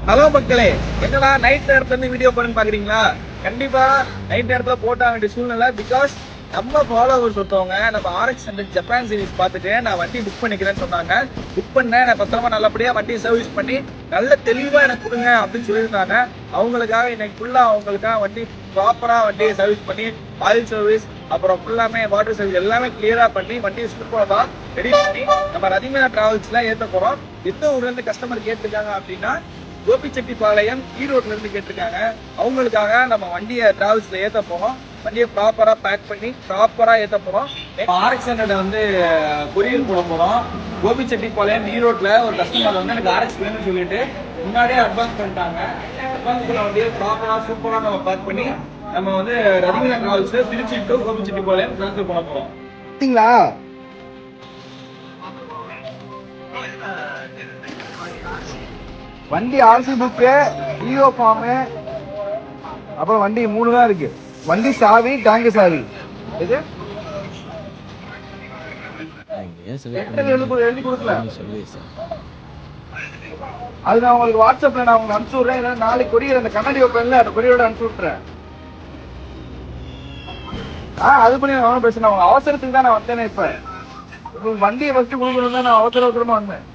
Hello மக்களே, என்னடா night நேரத்துல இருந்து வீடியோ பண்ணு பாக்குறீங்களா? கண்டிப்பா நைட் நேரத்துல போட்ட வேண்டிய சூழ்நிலை. பிகாஸ் நம்ம ஃபாலோவர்ஸ் ஒருத்தவங்க நம்ம RX 100 ஜப்பான் சீரிஸ் பார்த்துட்டு நான் வண்டி புக் பண்ணிக்கிறேன்னு சொன்னாங்க. புக் பண்ணேன், நான் பத்திரமா நல்லபடியா வண்டியை சர்வீஸ் பண்ணி நல்ல தெளிவா எனக்கு கொடுங்க அப்படின்னு சொல்லியிருந்தாங்க. அவங்களுக்காக இன்னைக்கு ஃபுல்லா அவங்களுக்காக வண்டி ப்ராப்பரா வண்டியை சர்வீஸ் பண்ணி ஆயில் சர்வீஸ் அப்புறம் ஃபுல்லாமே வாட்டர் சர்வீஸ் எல்லாமே கிளியரா பண்ணி வண்டியை சூப்பரா ரெடி பண்ணி நம்ம ரதிமேனா டிராவல்ஸ்ல ஏற்ற போறோம். எந்த ஊர்ல இருந்து கஸ்டமர் கேட்டிருக்காங்க அப்படின்னா கோபிச்செட்டிப்பாளையம் ஈரோட்ல இருந்து கேட்டிருக்காங்க. அவங்களுக்காக நம்ம வண்டியை டிராவல்ஸ்ல ஏற்ற போறோம். வண்டியை ப்ராப்பரா பேக் பண்ணி ப்ராப்பரா ஏற்ற போறோம். RX 100 வந்து கொரியர் போட போறோம். கோபிச்செட்டிப்பாளையம் ஈரோட்ல ஒரு கஸ்டமர் வந்து எனக்கு RX வேணும்னு சொல்லிட்டு முன்னாடியே அட்வான்ஸ் பண்ணிட்டாங்க. அட்வான்ஸ் பண்ண வண்டியை ப்ராப்பரா சூப்பரா நம்ம பேக் பண்ணி நம்ம வந்து Rathimeena travels Tiruchi to Gobichettipalayam transfer பண்ண போறோம். சரிங்களா? வண்டி ஆர்சி புக்கு, டிஓ ஃபார்மு, அப்புறம் வண்டி 3 தான் இருக்கு. வண்டி சாவி, டேங்கு சாவி. இது எழுதி கொடுக்கல. அது நான் உங்களுக்கு வாட்ஸ்அப்ல நான் உங்களுக்கு அனுப்பிச்சு விடுறேன். இல்லைன்னா நாளைக்கு கொரியர் அந்த கண்ணாடி வைப்பேன்ல அந்த கொரியரோட அனுப்பிச்சு விட்டுறேன். அது பண்ணி நான் பிரச்சனை. அவங்க அவசரத்துக்கு தான் நான் வந்தேனே. இப்ப வண்டியை ஃபர்ஸ்ட் கொடுக்கணும் தான் நான் அவசரமா வந்தேன்.